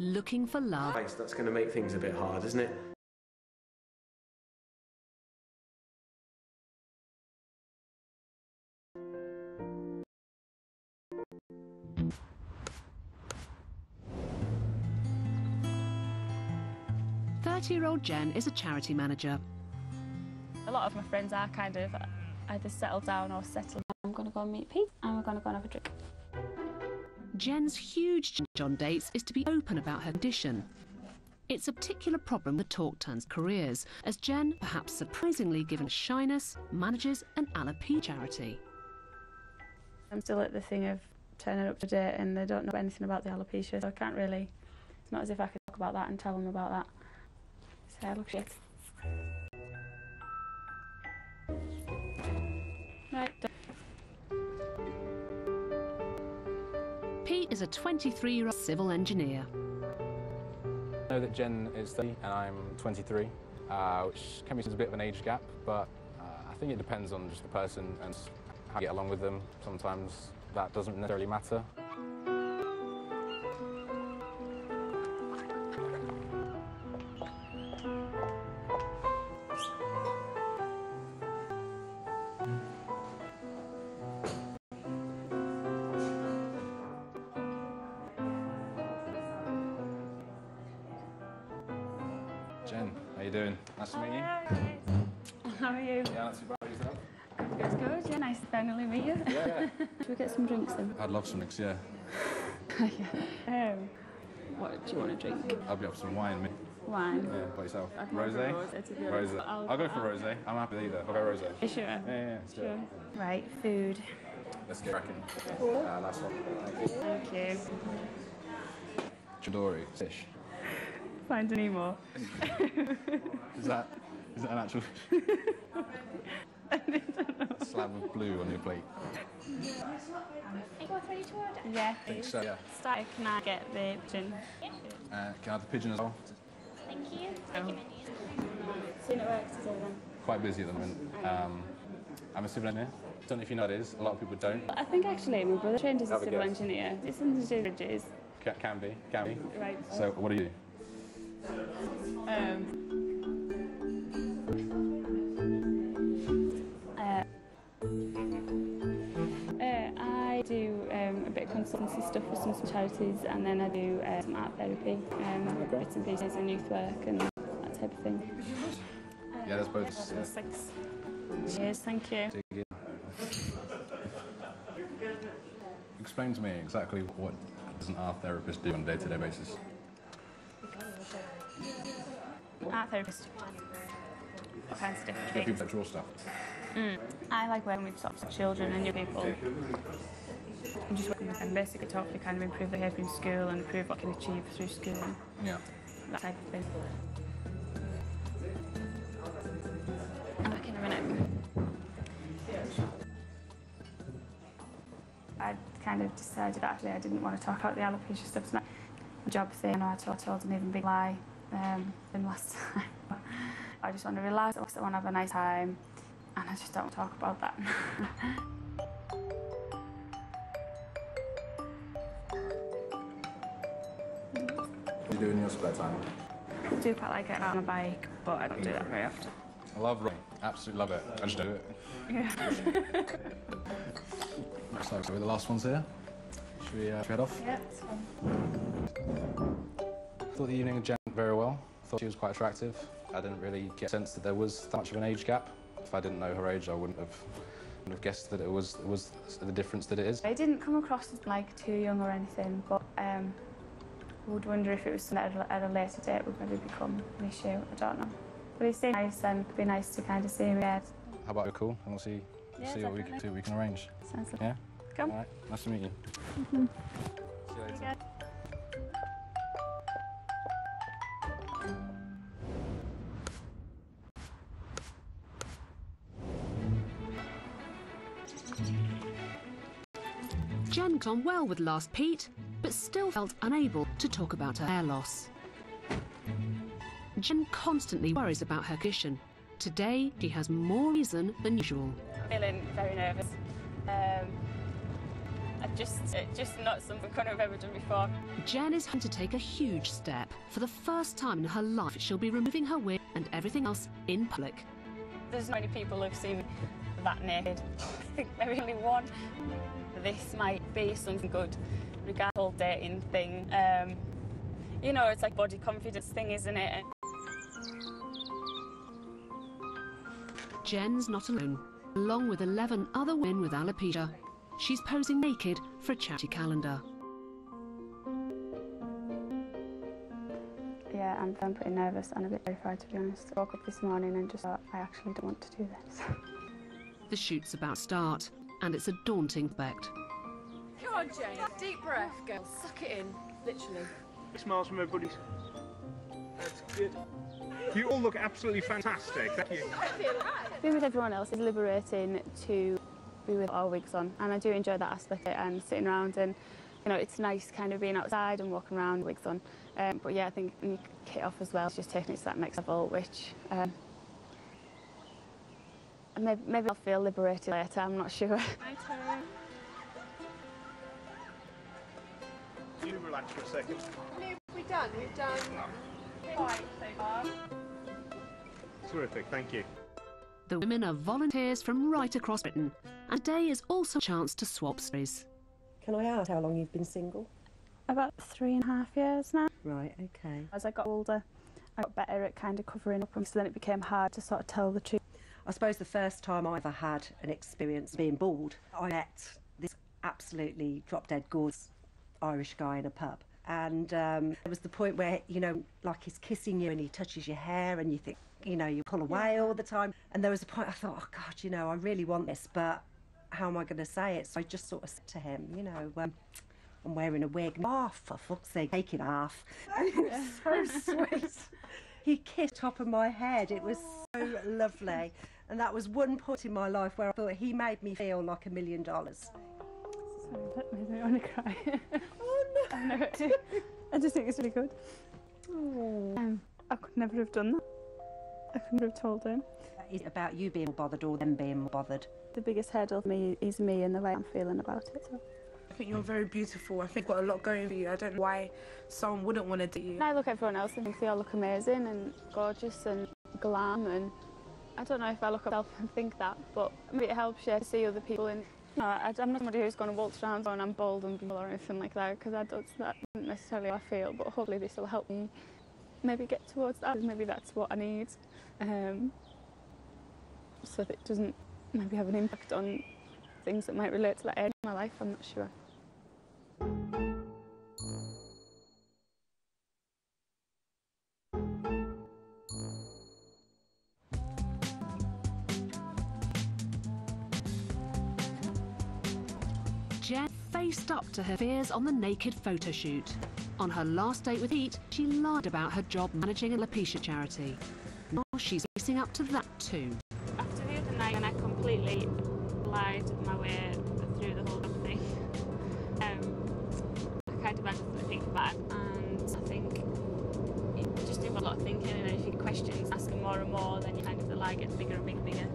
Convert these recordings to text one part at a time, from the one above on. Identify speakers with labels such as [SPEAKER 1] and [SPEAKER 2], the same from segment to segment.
[SPEAKER 1] looking for love.
[SPEAKER 2] That's going to make things a bit hard, isn't it?
[SPEAKER 1] Year-old Jen is a charity manager.
[SPEAKER 3] A lot of my friends are kind of either settled down or settled. I'm going to go and meet Pete and we're going to go and have a drink.
[SPEAKER 1] Jen's huge challenge on dates is to be open about her condition. It's a particular problem that talk turns careers, as Jen, perhaps surprisingly given shyness, manages an alopecia charity.
[SPEAKER 3] I'm still at the thing of turning up to date and they don't know anything about the alopecia, so I can't really, it's not as if I could talk about that and tell them about that. So I look shit. Right.
[SPEAKER 1] Pete is a 23-year-old civil engineer.
[SPEAKER 4] I know that Jen is 30 and I'm 23, which can be a bit of an age gap, but I think it depends on just the person and how you get along with them. Sometimes that doesn't necessarily matter. Jen, how you doing? Nice to meet you.
[SPEAKER 3] How are you?
[SPEAKER 4] Yeah, not too bad. Yourself?
[SPEAKER 3] It's good, yeah, nice to finally meet you.
[SPEAKER 4] Yeah.
[SPEAKER 3] Should we get some drinks then?
[SPEAKER 4] I'd love some drinks, yeah.
[SPEAKER 3] Yeah. What do you want to drink?
[SPEAKER 4] I'll be up for some wine, me.
[SPEAKER 3] Wine?
[SPEAKER 4] Yeah, by yourself.
[SPEAKER 3] Rosé?
[SPEAKER 4] Rosé. I'll go for rosé. I'm happy with either. I'll go rosé.
[SPEAKER 3] You sure?
[SPEAKER 4] Yeah, let's do it.
[SPEAKER 3] Right, food.
[SPEAKER 4] Let's get cracking. Last one.
[SPEAKER 3] Thank you.
[SPEAKER 4] Chidori, fish.
[SPEAKER 3] Find any more.
[SPEAKER 4] Is that an actual
[SPEAKER 3] I don't know.
[SPEAKER 4] slab of blue on your plate?
[SPEAKER 3] Yeah.
[SPEAKER 4] I think so, yeah.
[SPEAKER 3] Starter, can I get the pigeon?
[SPEAKER 4] Can I have the pigeon as well?
[SPEAKER 3] Thank you. Seen it works today then?
[SPEAKER 4] Quite busy at the moment. I'm a civil engineer. Don't know if you know what it is. A lot of people don't.
[SPEAKER 3] I think actually my brother trained as a civil engineer. It's something to do with bridges.
[SPEAKER 4] Can be.
[SPEAKER 3] Right.
[SPEAKER 4] So what do you do?
[SPEAKER 3] I do a bit of consultancy stuff for some charities, and then I do some art therapy, bits and pieces and youth work and that type of thing.
[SPEAKER 4] Yeah, that's both.
[SPEAKER 3] 6 years, thank you.
[SPEAKER 4] Explain to me exactly what does an art therapist do on a day-to-day basis?
[SPEAKER 3] Art therapist. What kinds of different
[SPEAKER 4] Get
[SPEAKER 3] things?
[SPEAKER 4] people that draw stuff.
[SPEAKER 3] I like working with sort of children and young people. And just working with them, basically to hopefully kind of improve their behaviour in school and improve what they can achieve through school.
[SPEAKER 4] Yeah.
[SPEAKER 3] That type of thing. I'm back in a minute. I kind of decided actually I didn't want to talk about the alopecia stuff. It's not a job thing. I know I told an even big lie than last time. I just want to relax, I want to have a nice time, and I just don't want to talk about that.
[SPEAKER 4] What do you do in your spare time?
[SPEAKER 3] I do quite like getting out on a bike, but I don't do that very often.
[SPEAKER 4] I love running. Absolutely love it. I just do it.
[SPEAKER 3] Yeah.
[SPEAKER 4] So we're the last ones here. Should we head off?
[SPEAKER 3] Yeah, it's fun.
[SPEAKER 4] Thought the evening went very well. Thought she was quite attractive. I didn't really get a sense that there was that much of an age gap. If I didn't know her age, I wouldn't have guessed that it was the difference that it is.
[SPEAKER 3] I didn't come across as like too young or anything, but I would wonder if it was something at a later date would maybe become an issue. I don't know. But he seemed nice, and it'd be nice to kind of see him again.
[SPEAKER 4] How about you're cool, and we'll see what we can arrange.
[SPEAKER 3] Sounds good.
[SPEAKER 4] Yeah.
[SPEAKER 3] Come.
[SPEAKER 4] All right. Nice to meet you. See you later.
[SPEAKER 1] Jen got on well with last Pete, but still felt unable to talk about her hair loss. Jen constantly worries about her condition. Today, she has more reason than usual.
[SPEAKER 3] Feeling very nervous. I just not something I couldn't have ever done before.
[SPEAKER 1] Jen is going to take a huge step. For the first time in her life, she'll be removing her wig and everything else in public.
[SPEAKER 3] There's not many people who've seen me that naked. I think maybe only one. This might be something good, regarding the whole dating thing. You know, it's like body confidence thing, isn't it?
[SPEAKER 1] Jen's not alone. Along with 11 other women with alopecia, she's posing naked for a charity calendar.
[SPEAKER 3] Yeah, I'm pretty nervous and a bit terrified, to be honest. I woke up this morning and just thought, I actually don't want to do this.
[SPEAKER 1] The shoot's about to start, and it's a daunting fact.
[SPEAKER 5] Come on, Jane. Deep breath, girl. Suck it in. Literally.
[SPEAKER 6] Smiles from everybody. That's good. You all look absolutely fantastic. Thank you.
[SPEAKER 3] Being with everyone else is liberating to be with our wigs on, and I do enjoy that aspect of it, and sitting around, and you know, it's nice kind of being outside and walking around wigs on. But yeah, I think when you kick it off as well, it's just taking it to that next level, which maybe I'll feel liberated later, I'm not sure. My turn.
[SPEAKER 6] You relax for a second.
[SPEAKER 5] How many have we done? We've done 5 so far.
[SPEAKER 6] Terrific, thank you.
[SPEAKER 1] The women are volunteers from right across Britain, and today is also a chance to swap stories.
[SPEAKER 7] Can I ask how long you've been single?
[SPEAKER 3] About 3.5 years now.
[SPEAKER 7] Right, okay.
[SPEAKER 3] As I got older, I got better at kind of covering up, and so then it became hard to sort of tell the truth.
[SPEAKER 7] I suppose the first time I ever had an experience being bald, I met this absolutely drop-dead gorgeous Irish guy in a pub. And there was the point where, you know, like he's kissing you and he touches your hair and you think, you know, you pull away all the time. And there was a point I thought, oh God, you know, I really want this, but how am I going to say it? So I just sort of said to him, you know, I'm wearing a wig. Oh, for fuck's sake, take it off. And it was so sweet. He kissed the top of my head. It was so lovely. And that was one point in my life where I thought he made me feel like $1 million.
[SPEAKER 3] Sorry, that made me want to cry.
[SPEAKER 7] Oh, no.
[SPEAKER 3] I know it too. I just think it's really good.
[SPEAKER 7] Oh.
[SPEAKER 3] I could never have done that. I couldn't have told him.
[SPEAKER 7] Is it about you being more bothered or them being more bothered?
[SPEAKER 3] The biggest hurdle for me is me and the way I'm feeling about it. So.
[SPEAKER 8] I think you're very beautiful. I think you've got a lot going for you. I don't know why someone wouldn't want to date you.
[SPEAKER 3] And I look at everyone else and think they all look amazing and gorgeous and glam, and I don't know if I look at myself and think that, but maybe it helps you to see other people. And you know, I'm not somebody who's going to waltz around and I'm bold and beautiful or anything like that, because that's not necessarily how I feel, but hopefully this will help me maybe get towards that. Maybe that's what I need, so that it doesn't maybe have an impact on things that might relate to that area of my life. I'm not sure.
[SPEAKER 1] Jen faced up to her fears on the naked photo shoot. On her last date with Pete, she lied about her job managing a Alopecia charity. Now she's facing up to that too.
[SPEAKER 3] After the other night, when I completely lied my way through the whole thing, I kind of had to think about it, and I think you just do a lot of thinking, and then if you get questions, asking more and more, then you kind of the lie gets bigger and bigger.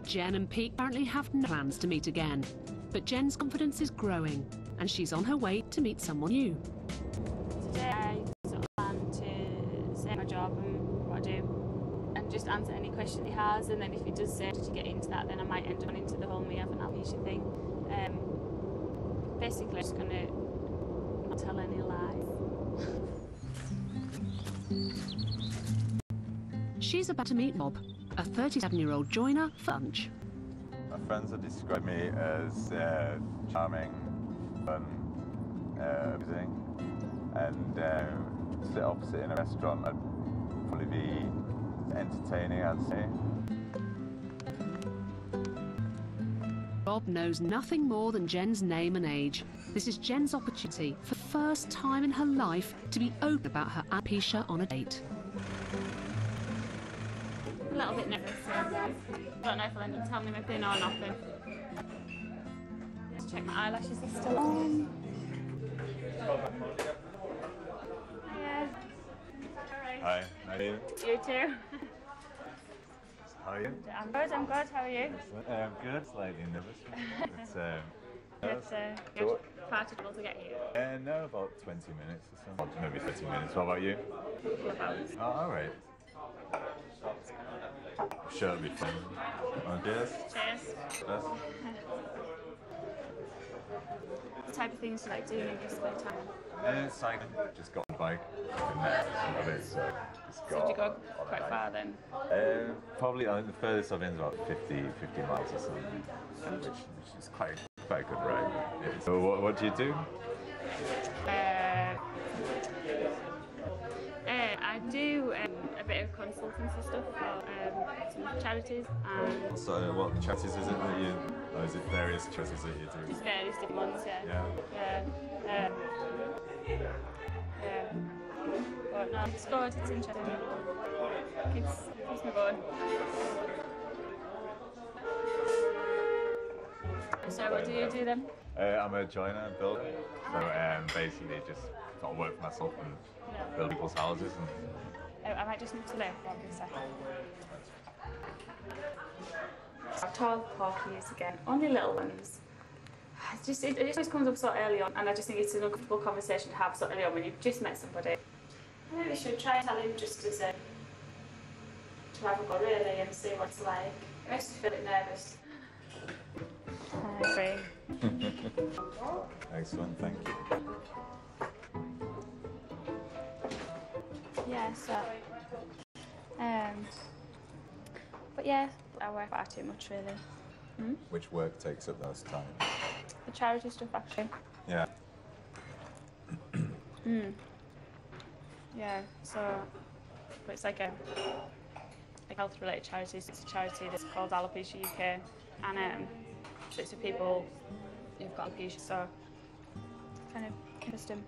[SPEAKER 1] Jen and Pete currently have no plans to meet again, but Jen's confidence is growing, and she's on her way to meet someone new.
[SPEAKER 3] Today I sort of plan to say my job and what I do, and just answer any question he has, and then if he does say, did you get into that, then I might end up into the whole me having alopecia thing. Basically, I'm just going to not tell any lies.
[SPEAKER 1] She's about to meet Bob, a 37-year-old joiner, for lunch.
[SPEAKER 9] My friends have described me as charming, fun, amusing, and to sit opposite in a restaurant, I'd probably be entertaining, I'd say.
[SPEAKER 1] Bob knows nothing more than Jen's name and age. This is Jen's opportunity, for the first time in her life, to be open about her alopecia on a date.
[SPEAKER 3] A little bit nervous. I don't know if I'll end up telling him anything or nothing. Let's check my eyelashes are still on. Hiya.
[SPEAKER 9] Hi, how are you?
[SPEAKER 3] You too.
[SPEAKER 9] How are you?
[SPEAKER 3] I'm good, I'm good. How are you?
[SPEAKER 9] Good, slightly nervous. It's
[SPEAKER 3] You far too little to get here.
[SPEAKER 9] No, about 20 minutes or something. Maybe 30 minutes. What about you?
[SPEAKER 3] A couple of hours.
[SPEAKER 9] Oh, all right. I'm sure it'll be fun. Oh, cheers.
[SPEAKER 3] Cheers.
[SPEAKER 9] Cheers.
[SPEAKER 3] What type of things do you like doing in your spare time?
[SPEAKER 9] Cycling. Just got on a bike. Love it, so just
[SPEAKER 3] So
[SPEAKER 9] got
[SPEAKER 3] did you go
[SPEAKER 9] on a
[SPEAKER 3] quite
[SPEAKER 9] bike.
[SPEAKER 3] far then?
[SPEAKER 9] Probably, I think the furthest I've been is about 50 miles or something, which is quite a good ride. Yeah. So what do you do?
[SPEAKER 3] I do a bit of consultancy stuff for some charities and
[SPEAKER 9] So what charities is it that you, or is it various charities that you do?
[SPEAKER 3] just various different ones,
[SPEAKER 9] Yeah.
[SPEAKER 3] Yeah. But no, it's good, it's interesting. Keeps me going. So what do you do then?
[SPEAKER 9] I'm a joiner and builder, so basically just sort of work for myself and build people's houses. And
[SPEAKER 3] I might just need to leave for a second. Tall porkies again, only little ones. It just comes up so early on, and I just think it's an uncomfortable conversation to have so early on when you've just met somebody. I think we should try and tell him just to have a go really and see what it's like. It makes me feel a bit nervous.
[SPEAKER 9] Excellent, thank you.
[SPEAKER 3] Yeah, so but yeah, I work far too much really.
[SPEAKER 9] Which work takes up those time?
[SPEAKER 3] The charity stuff actually.
[SPEAKER 9] Yeah.
[SPEAKER 3] Yeah, so but it's like a health related charity. It's a charity that's called Alopecia UK, and so it's for people who've got alopecia, so kind of interesting.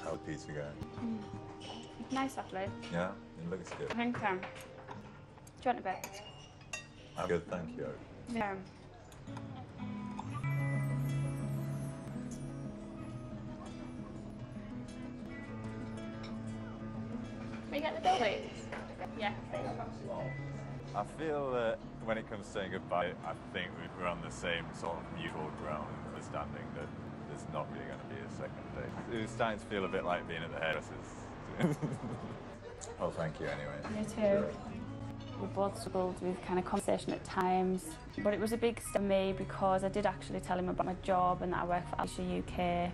[SPEAKER 9] How's the pizza going?
[SPEAKER 3] Nice actually.
[SPEAKER 9] Yeah, it looks good.
[SPEAKER 3] I think do you want a bit?
[SPEAKER 9] I'm good, thank you.
[SPEAKER 3] Yeah. Can we get the bill, please? Yeah.
[SPEAKER 9] I feel that when it comes to saying goodbye, I think we're on the same sort of mutual ground, understanding that there's not really going to be a second date. It was starting to feel a bit like being at the hairdresser's. Well, thank you anyway.
[SPEAKER 3] Me too. We both struggled with kind of conversation at times, but it was a big step for me because I did actually tell him about my job and that I work for Alopecia UK,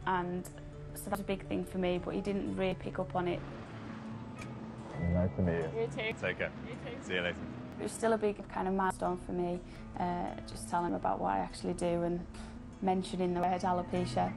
[SPEAKER 3] and so that was a big thing for me, but he didn't really pick up on it.
[SPEAKER 9] Nice to meet you.
[SPEAKER 3] You too.
[SPEAKER 9] Take care.
[SPEAKER 3] You too.
[SPEAKER 9] See you later.
[SPEAKER 3] It was still a big kind of milestone for me, just telling him about what I actually do and mentioning the word alopecia.